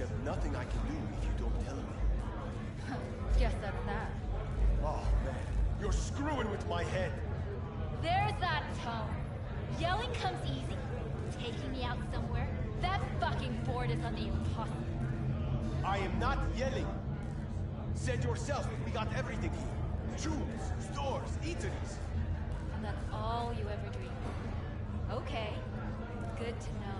Except nothing I can do if you don't tell me. Guess that's that. Oh man, you're screwing with my head. There's that tone. Yelling comes easy. Taking me out somewhere? That fucking board is on the impossible. I am not yelling. Said yourself, we got everything here. Shoes, stores, eateries. And that's all you ever dreamed of. Okay. Good to know.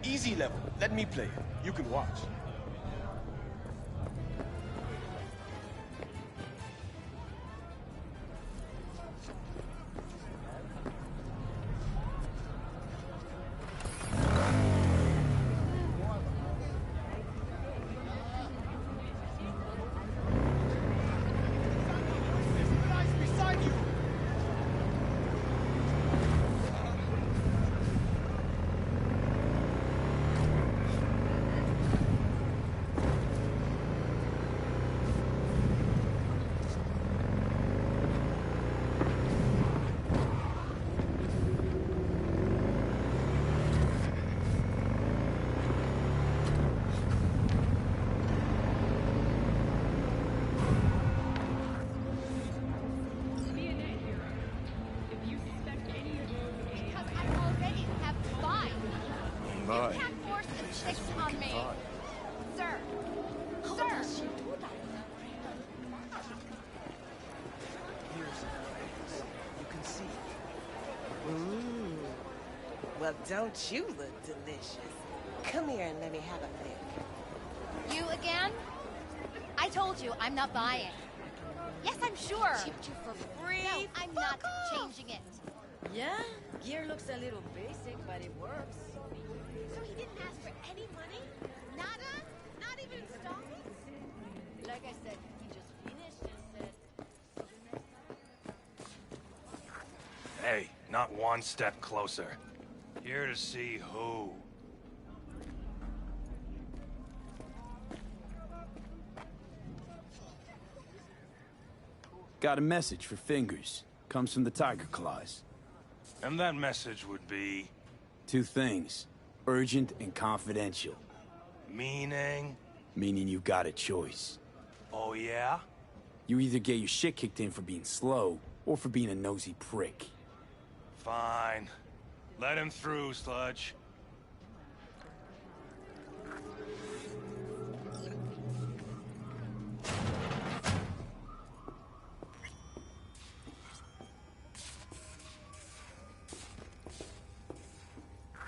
Easy level. Let me play it. You can watch. Well, don't you look delicious? Come here and let me have a lick. You again? I told you, I'm not buying. Yes, I'm sure. Chipped you for free? No, I'm not changing it. Yeah, gear looks a little basic, but it works. So he didn't ask for any money? Nada? Not even installments? Like I said, he just finished and said... Hey, not one step closer. Here to see who. Got a message for Fingers. Comes from the Tiger Claws. And that message would be... Two things. Urgent and confidential. Meaning? Meaning you got a choice. Oh yeah? You either get your shit kicked in for being slow, or for being a nosy prick. Fine. Let him through, Sludge.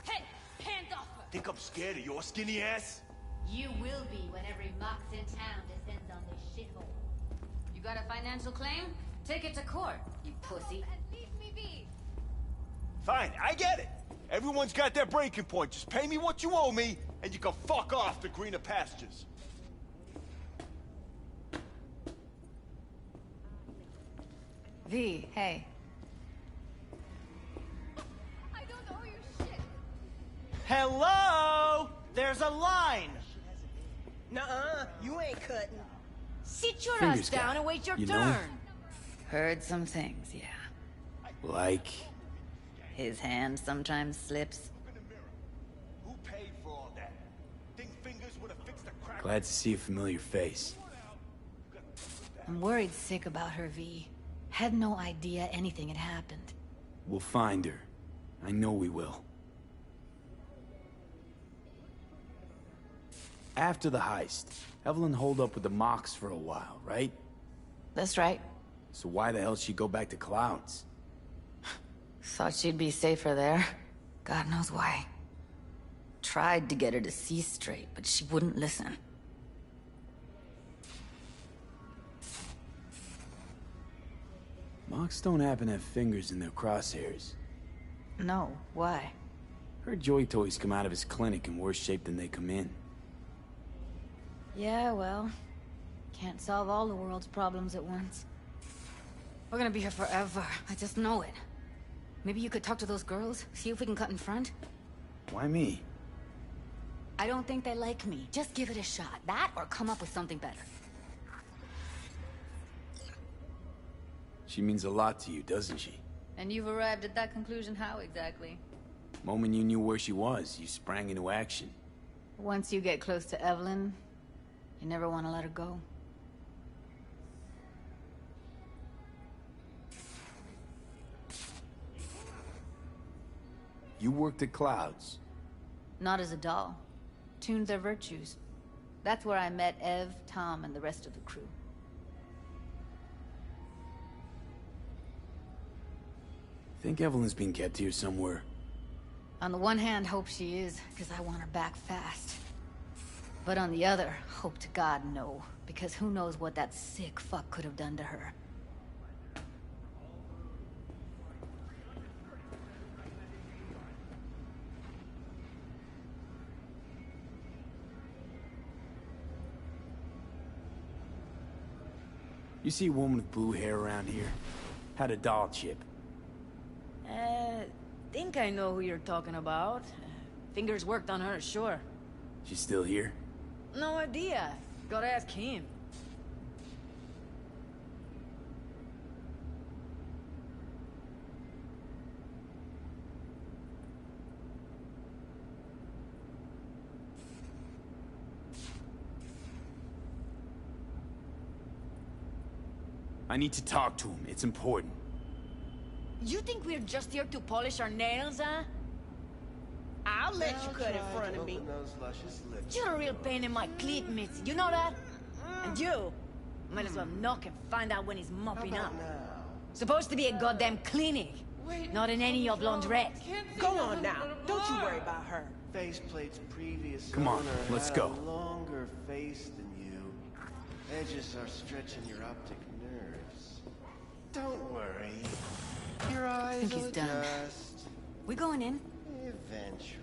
Hey, hands off her! Think I'm scared of your skinny ass? You will be when every mox in town descends on this shithole. You got a financial claim? Take it to court, you pussy. And leave me be. Fine, I get it. Everyone's got their breaking point. Just pay me what you owe me, and you can fuck off to greener pastures. V, hey. I don't owe you shit. Hello? There's a line. Nuh-uh, you ain't cutting. Sit your Fingers ass down guy, and wait your you know? turn. Heard some things, yeah. Like... His hand sometimes slips. Who paid for all that? Think Fingers would have fixed the crack? Glad to see a familiar face. I'm worried sick about her, V. Had no idea anything had happened. We'll find her. I know we will. After the heist, Evelyn holed up with the Mox for a while, right? That's right. So why the hell she go back to Clouds? Thought she'd be safer there. God knows why. Tried to get her to see straight, but she wouldn't listen. Mox don't happen to have fingers in their crosshairs. No, why? Her Joy Toys come out of his clinic in worse shape than they come in. Yeah, well, can't solve all the world's problems at once. We're gonna be here forever. I just know it. Maybe you could talk to those girls, see if we can cut in front? Why me? I don't think they like me. Just give it a shot. That or come up with something better. She means a lot to you, doesn't she? And you've arrived at that conclusion how exactly? Moment you knew where she was, you sprang into action. Once you get close to Evelyn, you never want to let her go. You worked at Clouds. Not as a doll. Tuned their virtues. That's where I met Ev, Tom, and the rest of the crew. Think Evelyn's being kept here somewhere. On the one hand, hope she is, because I want her back fast. But on the other, hope to God no, because who knows what that sick fuck could have done to her. You see a woman with blue hair around here? Had a doll chip. Think I know who you're talking about. Fingers worked on her, sure. She's still here? No idea. Gotta ask him. I need to talk to him. It's important. You think we're just here to polish our nails, huh? I'll let you cut in front of me. You're a real pain in my cleat, Mitzi. You know that? And you might as well knock and find out when he's mopping up. Supposed to be a goddamn clinic, not an any of laundrette. Go on now. Don't you worry about her. Faceplate's previous Come on, owner let's had go. a longer face than you. Edges are stretching your optic nerves. Don't worry. Your eyes think will he's done. adjust. We going in? Eventually.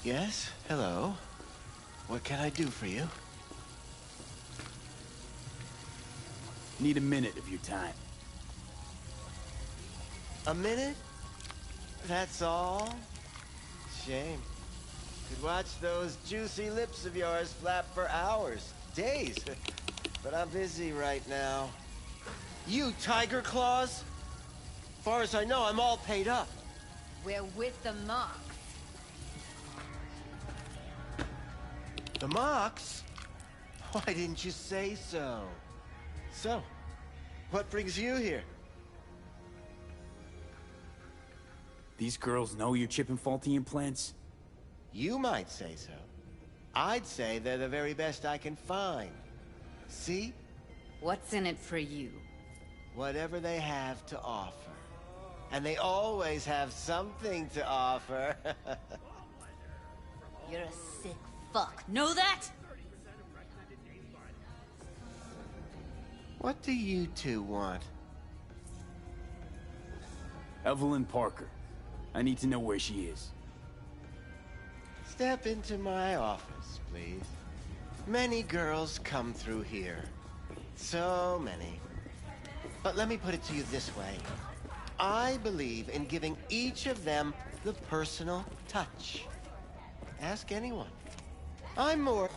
Yes? Hello? What can I do for you? Need a minute of your time. A minute? That's all? Shame. Could watch those juicy lips of yours flap for hours, days. But I'm busy right now. You, Tiger Claws? Far as I know, I'm all paid up. We're with the Mox. The Mox? Why didn't you say so? So, what brings you here? These girls know you're chipping faulty implants? You might say so. I'd say they're the very best I can find. See? What's in it for you? Whatever they have to offer. And they always have something to offer. You're a sick fuck. Know that? What do you two want? Evelyn Parker. I need to know where she is. Step into my office, please. Many girls come through here. So many. But let me put it to you this way. I believe in giving each of them the personal touch. Ask anyone. I'm more...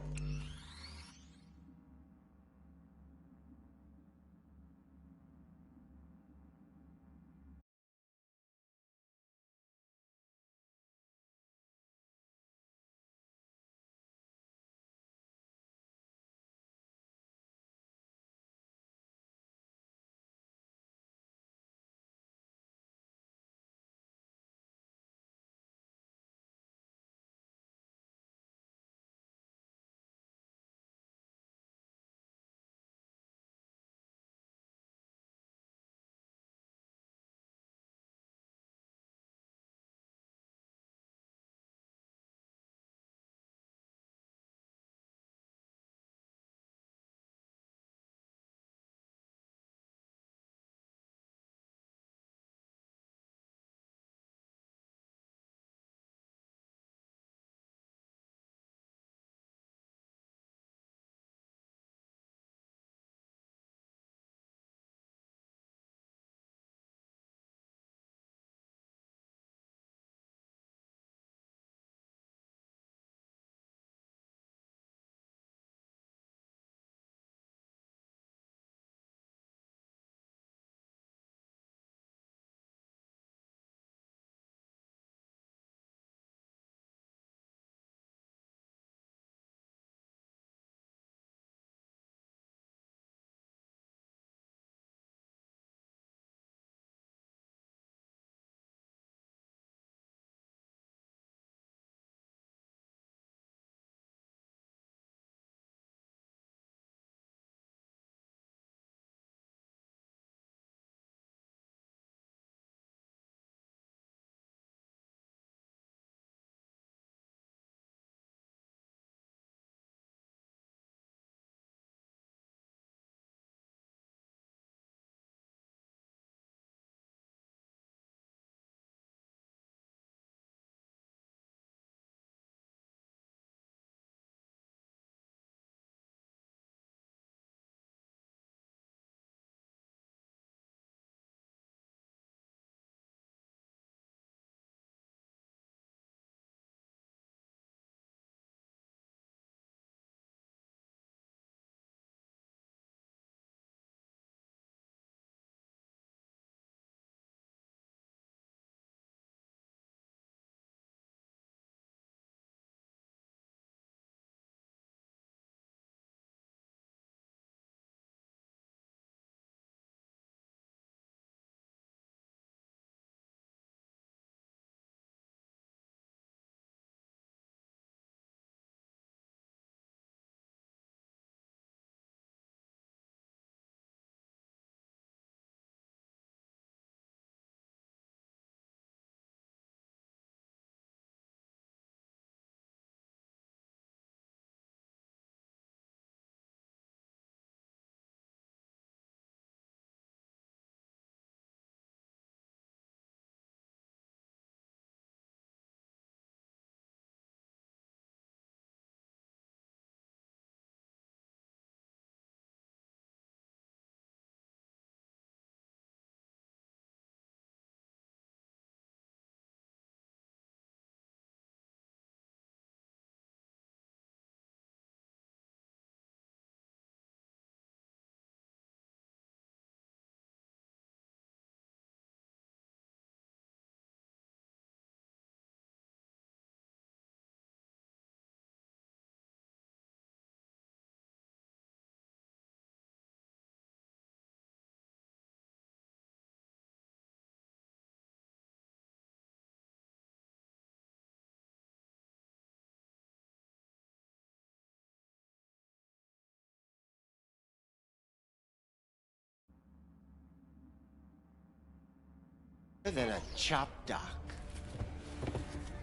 than a chopped dock.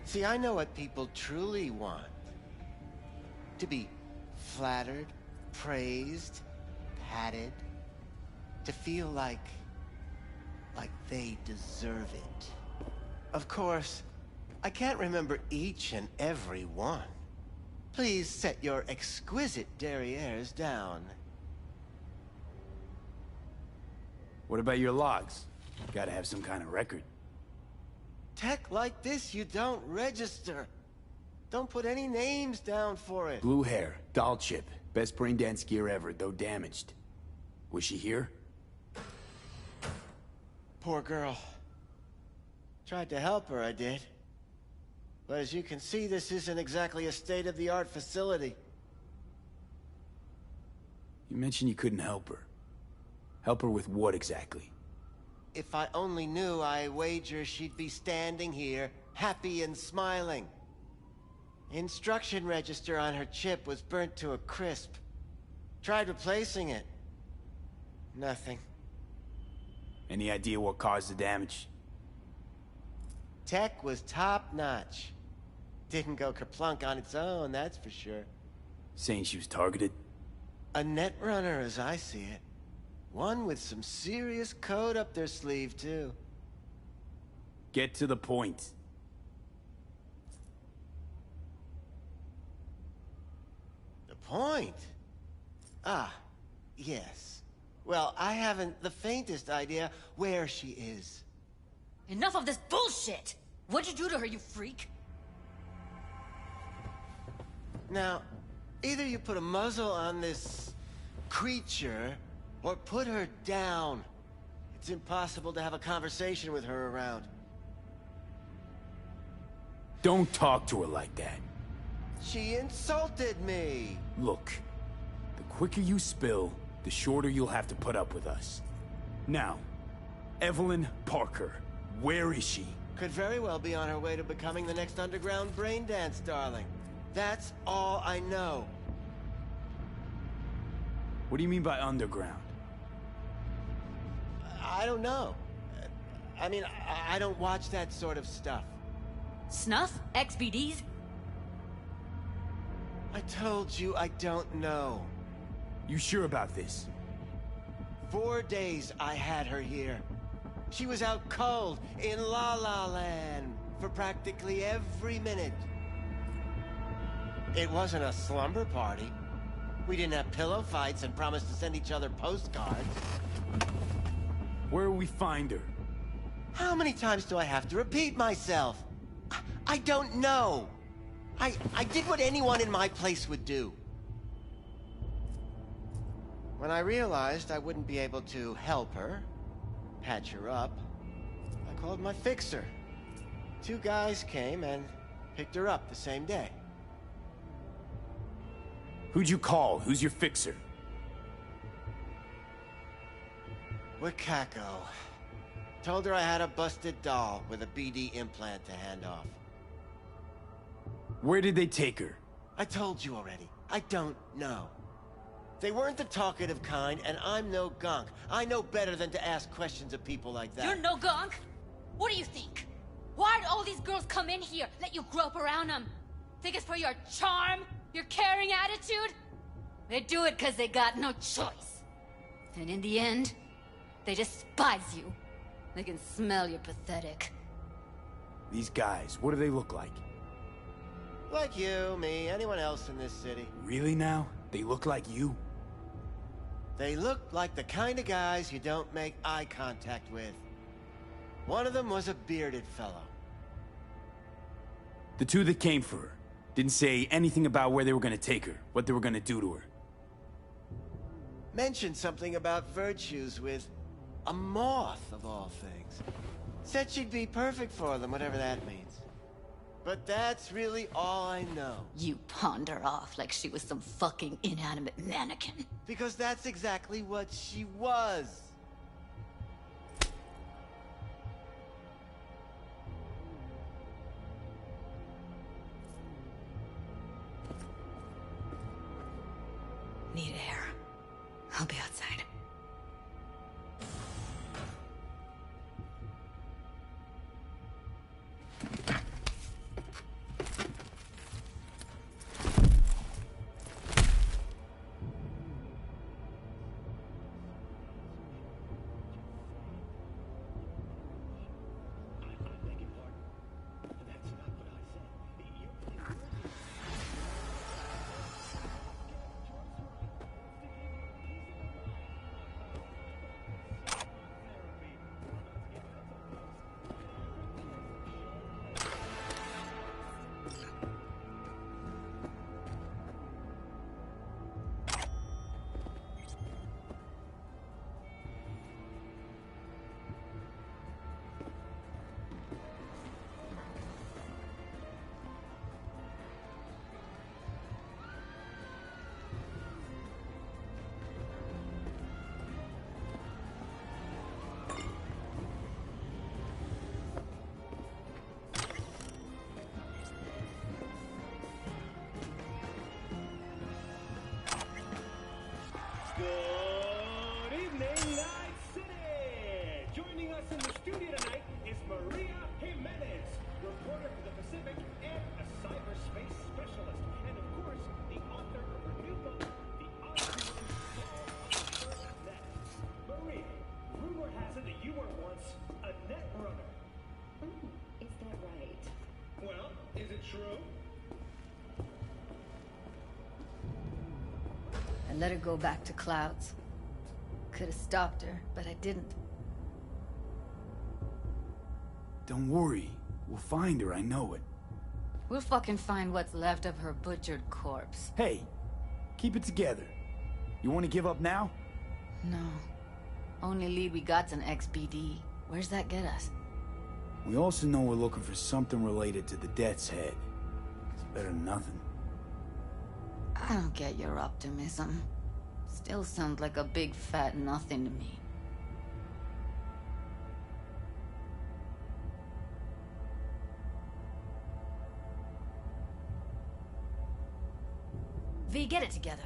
See, I know what people truly want. To be flattered, praised, patted. To feel like they deserve it. Of course, I can't remember each and every one. Please set your exquisite derrieres down. What about your logs? Gotta have some kind of record. Tech like this, you don't register. Don't put any names down for it. Blue hair, doll chip, best brain dance gear ever, though damaged. Was she here? Poor girl. Tried to help her, I did. But as you can see, this isn't exactly a state-of-the-art facility. You mentioned you couldn't help her. Help her with what exactly? If I only knew, I wager she'd be standing here, happy and smiling. Instruction register on her chip was burnt to a crisp. Tried replacing it. Nothing. Any idea what caused the damage? Tech was top-notch. Didn't go kerplunk on its own, that's for sure. Saying she was targeted? A net runner, as I see it. One with some serious code up their sleeve, too. Get to the point. The point? Ah, yes. Well, I haven't the faintest idea where she is. Enough of this bullshit! What'd you do to her, you freak? Now, either you put a muzzle on this creature, or put her down. It's impossible to have a conversation with her around. Don't talk to her like that. She insulted me! Look, the quicker you spill, the shorter you'll have to put up with us. Now, Evelyn Parker, where is she? Could very well be on her way to becoming the next underground brain dance darling. That's all I know. What do you mean by underground? I don't know. I mean, I don't watch that sort of stuff. Snuff? XBDs? I told you I don't know. You sure about this? 4 days I had her here. She was out cold in La La Land for practically every minute. It wasn't a slumber party. We didn't have pillow fights and promised to send each other postcards. Where will we find her? How many times do I have to repeat myself? I don't know. I did what anyone in my place would do. When I realized I wouldn't be able to help her, patch her up, I called my fixer. 2 guys came and picked her up the same day. Who'd you call? Who's your fixer? Wakako. Told her I had a busted doll with a BD implant to hand off. Where did they take her? I told you already. I don't know. They weren't the talkative kind, and I'm no gonk. I know better than to ask questions of people like that. You're no gonk? What do you think? Why'd all these girls come in here, let you grope around them? Think it's for your charm? Your caring attitude? They do it because they got no choice. And in the end, they despise you. They can smell you're pathetic. These guys, what do they look like? Like you, me, anyone else in this city. Really now? They look like you? They look like the kind of guys you don't make eye contact with. One of them was a bearded fellow. The 2 that came for her didn't say anything about where they were gonna take her, what they were gonna do to her. Mentioned something about virtues with a moth, of all things. Said she'd be perfect for them, whatever that means. But that's really all I know. You pawned her off like she was some fucking inanimate mannequin. Because that's exactly what she was. Need air. I'll be outside. Night City! Joining us in the studio tonight is Maria Jimenez, reporter for the Pacific and a cyberspace specialist. And of course, the author of her new book, The Cybernetic Fun. Maria, rumor has it that you were once a net runner. Is that right? Well, is it true? I let her go back to Clouds. Could have stopped her, but I didn't. Don't worry. We'll find her, I know it. We'll fucking find what's left of her butchered corpse. Hey, keep it together. You want to give up now? No. Only lead we got's an XBD. Where's that get us? We also know we're looking for something related to the Death's Head. It's better than nothing. I don't get your optimism. Still sounds like a big fat nothing to me. V, get it together.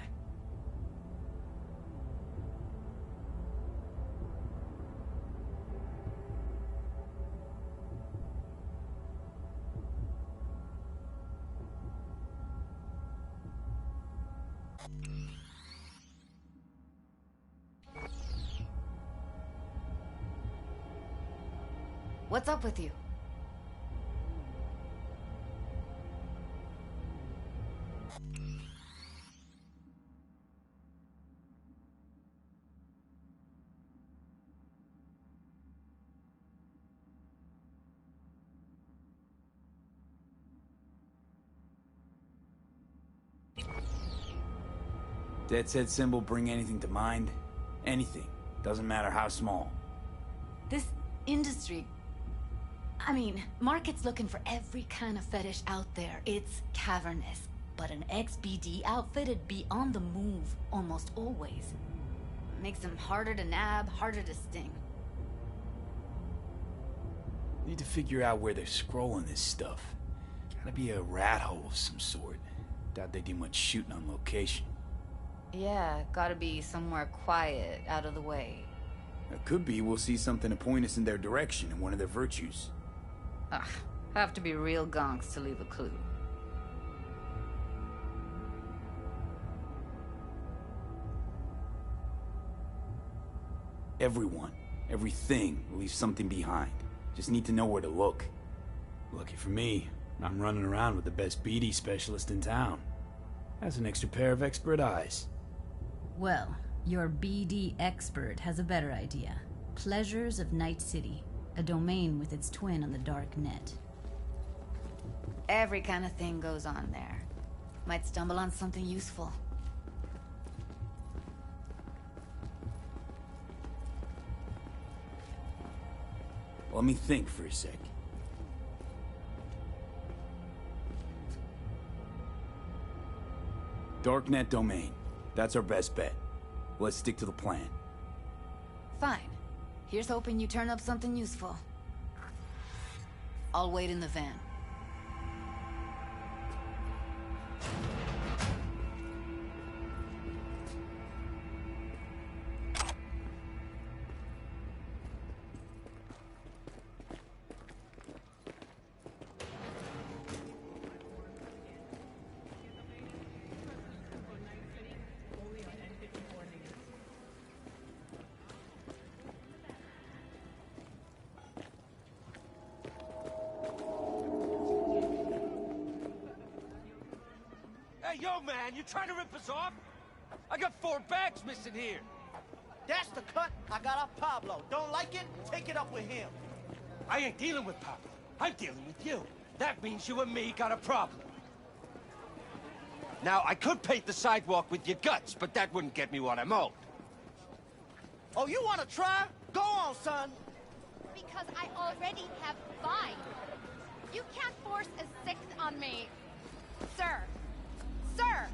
What's up with you? Death's Head symbol bring anything to mind? Anything. Doesn't matter how small. This industry... I mean, market's looking for every kind of fetish out there. It's cavernous. But an XBD outfit'd be on the move almost always. Makes them harder to nab, harder to sting. Need to figure out where they're scrolling this stuff. Gotta be a rat hole of some sort. Doubt they do much shooting on location. Yeah, gotta be somewhere quiet, out of the way. It could be we'll see something to point us in their direction in one of their virtues. Ugh, have to be real gonks to leave a clue. Everyone, everything leaves something behind. Just need to know where to look. Lucky for me, I'm running around with the best BD specialist in town. Has an extra pair of expert eyes. Well, your BD expert has a better idea. Pleasures of Night City, a domain with its twin on the dark net. Every kind of thing goes on there. Might stumble on something useful. Let me think for a sec. Darknet domain. That's our best bet. Let's stick to the plan. Fine. Here's hoping you turn up something useful. I'll wait in the van. Hey, yo, man, you trying to rip us off? I got 4 bags missing here. That's the cut I got off Pablo. Don't like it? Take it up with him. I ain't dealing with Pablo. I'm dealing with you. That means you and me got a problem. Now, I could paint the sidewalk with your guts, but that wouldn't get me what I'm owed. Oh, you want to try? Go on, son. Because I already have 5. You can't force a 6th on me. Sir. Sir!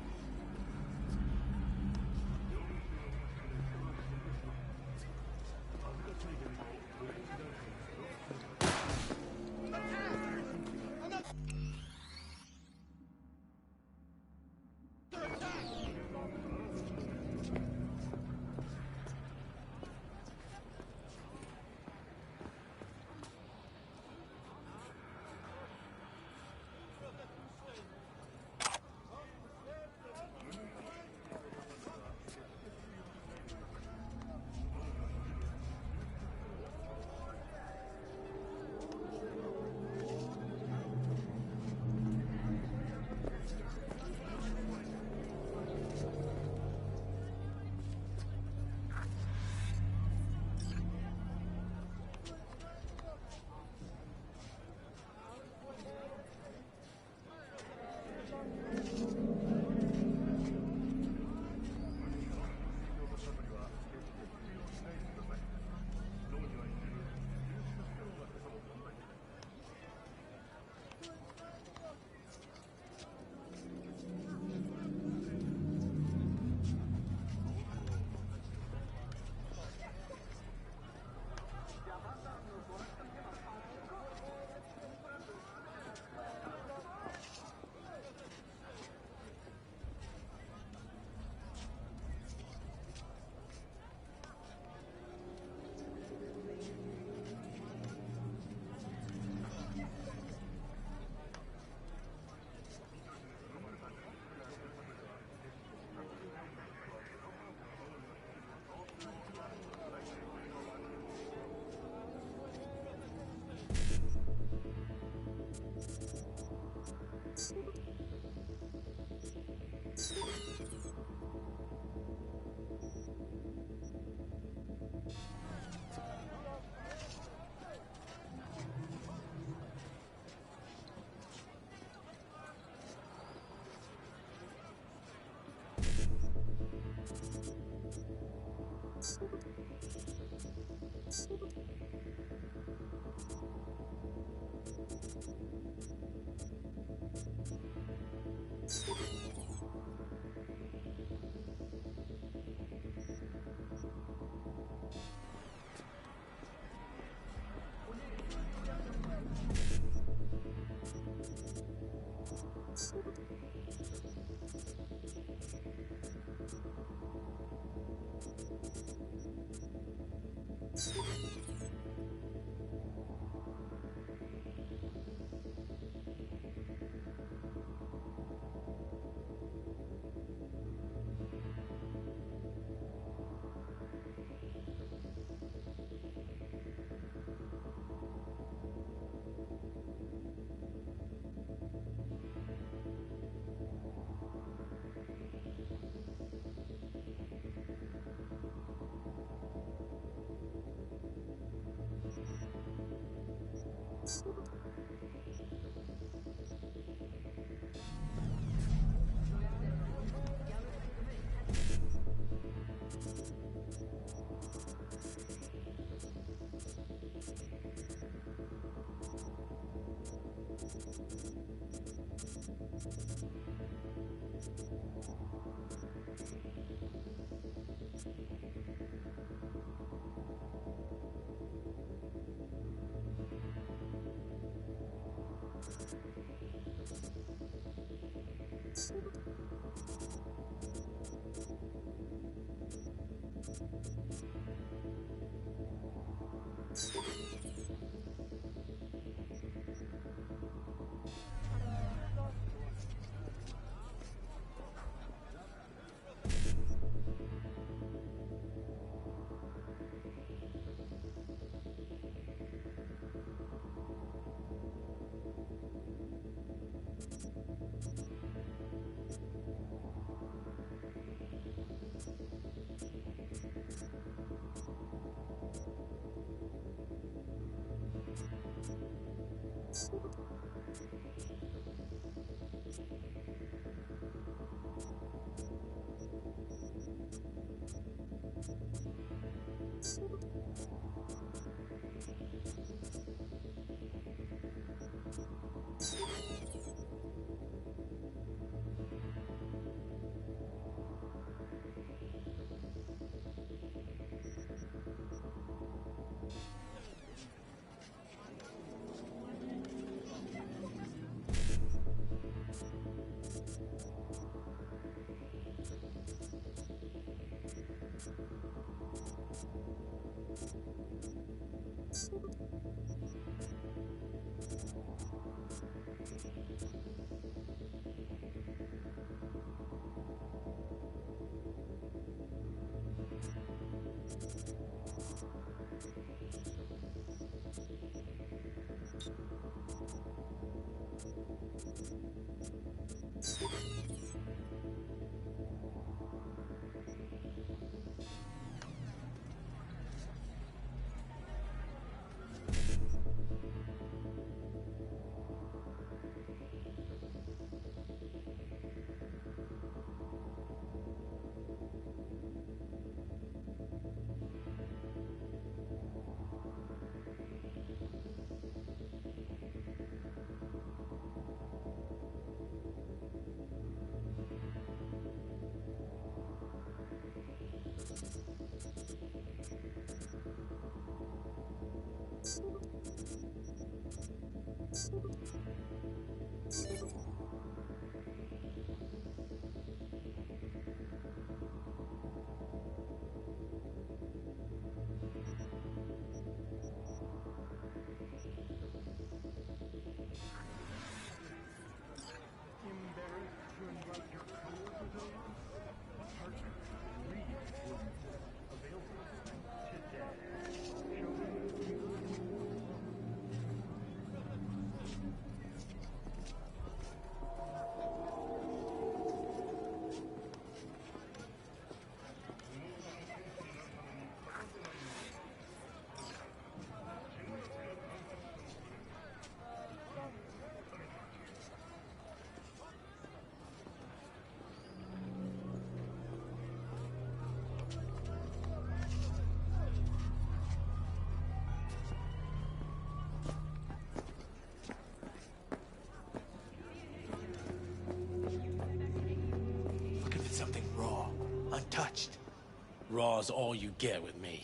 Raw's all you get with me.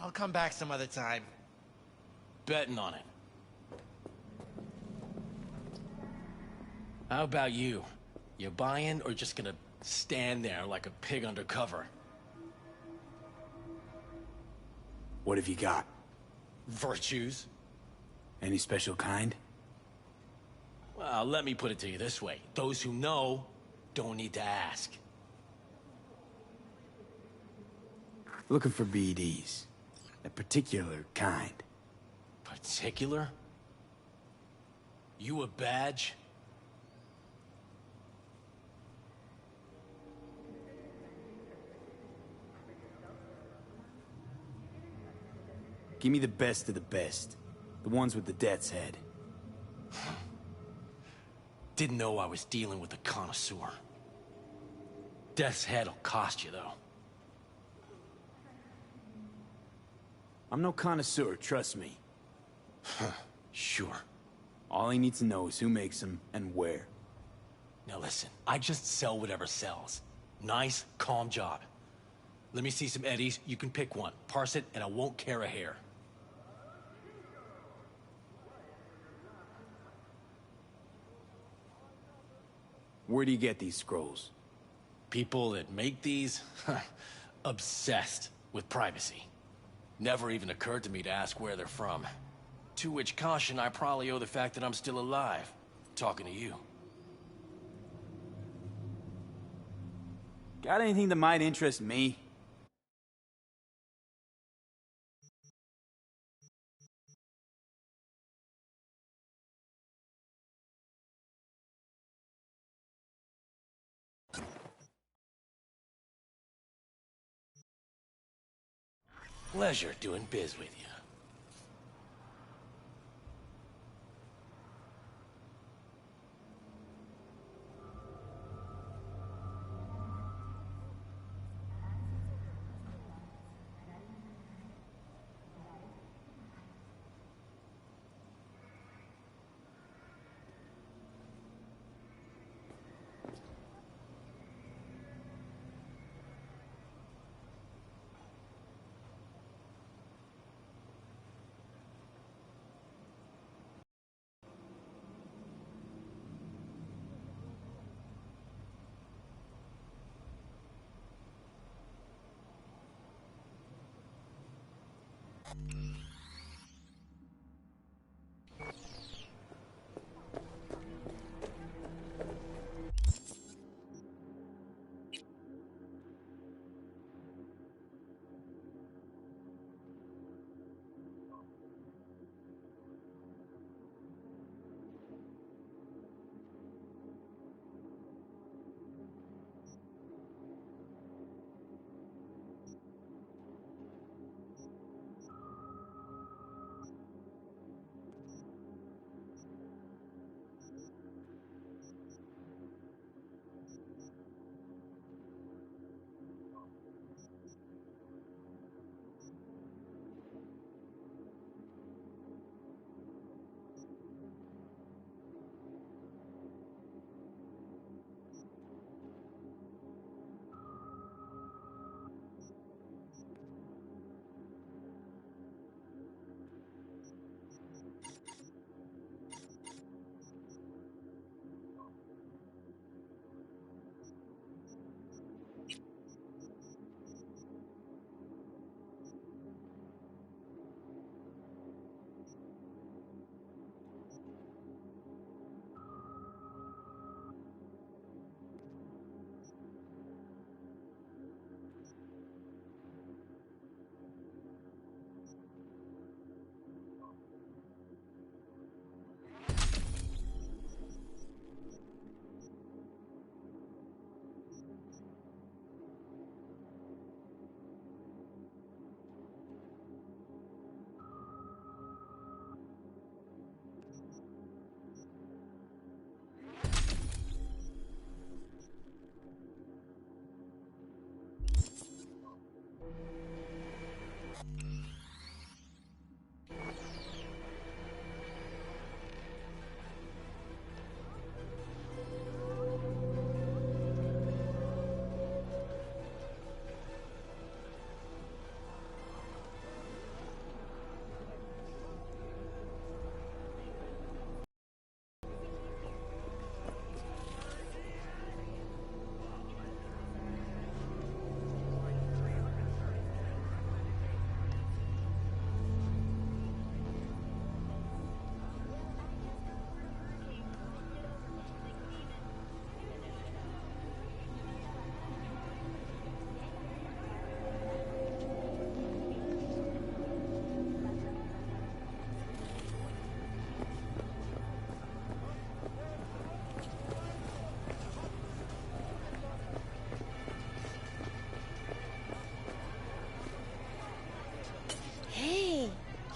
I'll come back some other time. Betting on it. How about you? You buying or just gonna stand there like a pig undercover? What have you got? Virtues? Any special kind? Well, let me put it to you this way. Those who know don't need to ask. Looking for BDs. A particular kind. Particular? You a badge? Give me the best of the best. The ones with the death's head. Didn't know I was dealing with a connoisseur. Death's head'll cost you, though. I'm no connoisseur, trust me. Sure. All I need to know is who makes them and where. Now listen, I just sell whatever sells. Nice, calm job. Let me see some eddies, you can pick one. Parse it, and I won't care a hair. Where do you get these scrolls? People that make these, obsessed with privacy. Never even occurred to me to ask where they're from. To which caution I probably owe the fact that I'm still alive, talking to you. Got anything that might interest me? Pleasure doing biz with you.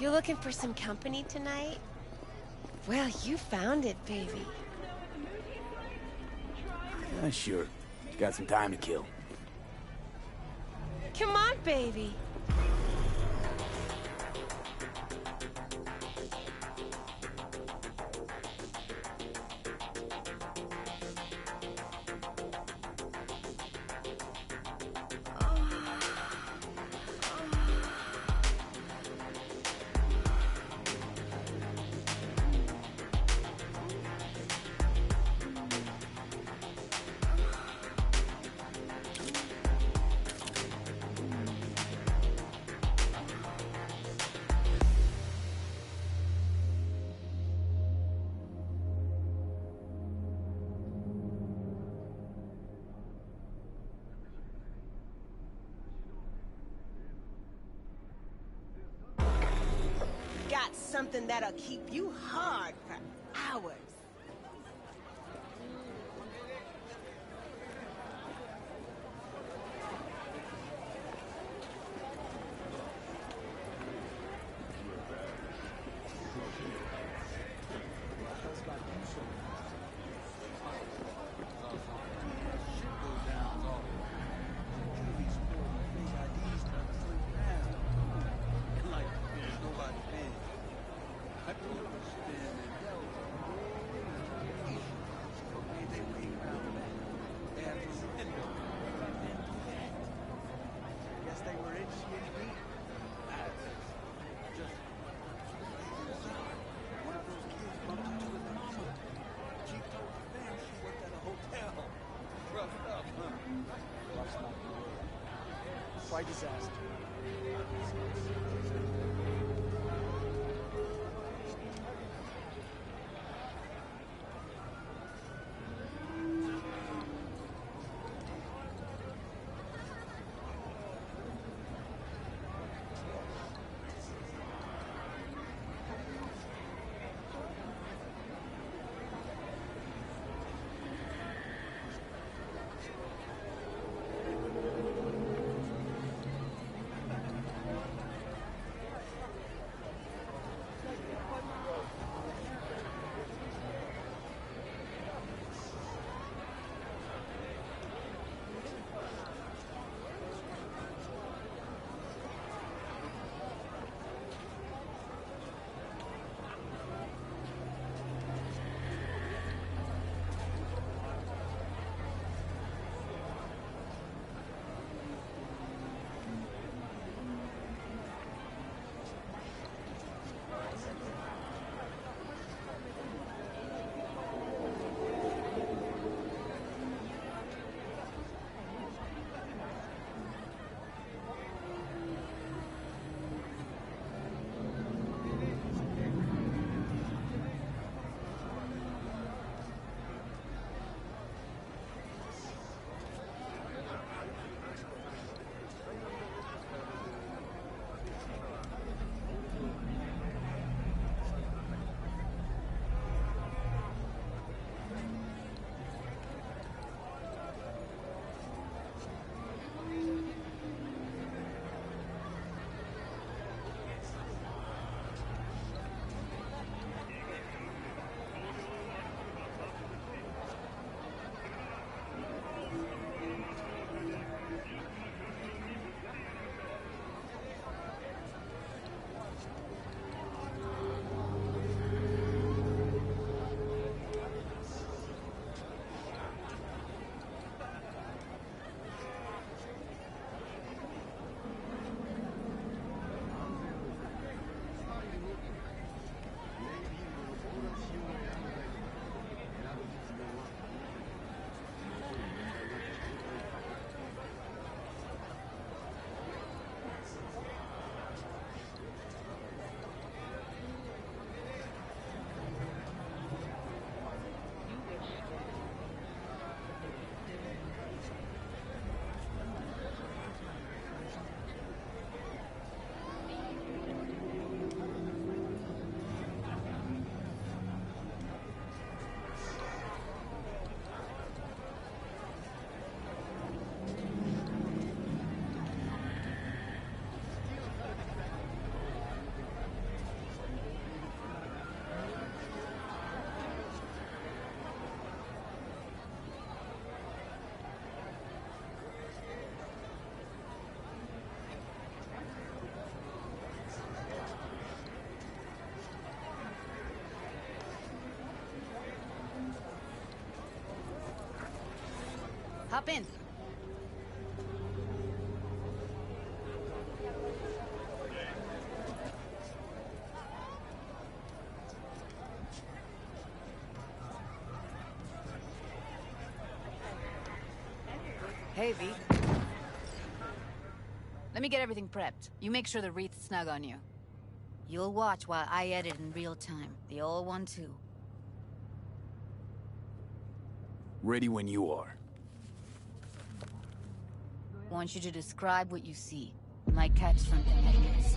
You looking for some company tonight? Well, you found it, baby. Sure. Got some time to kill. Come on, baby. Got something that'll keep you hard for hours. Quite disaster. Hop in. Hey, V. Let me get everything prepped. You make sure the wreath's snug on you. You'll watch while I edit in real time. The old one, too. Ready when you are. Want you to describe what you see. You might catch something I miss.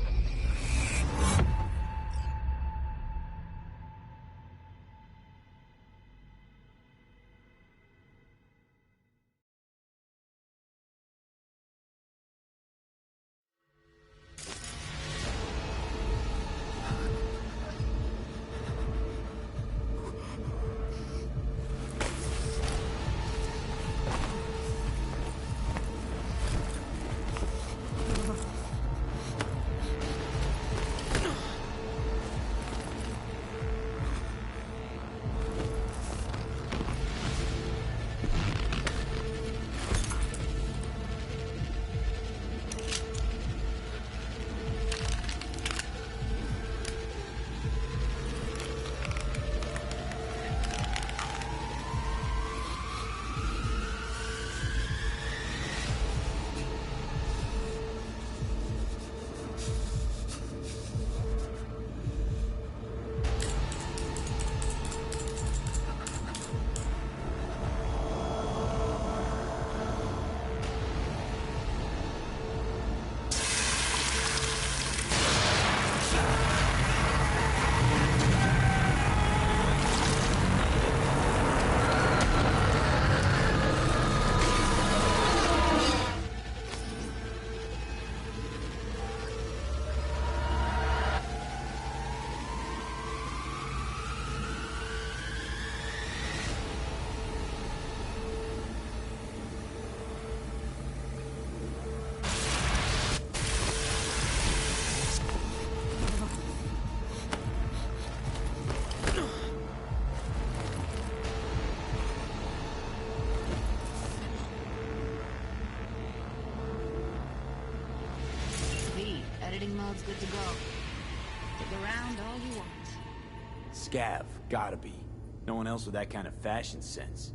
Editing mode's good to go. Dig around all you want. Scav, gotta be. No one else with that kind of fashion sense.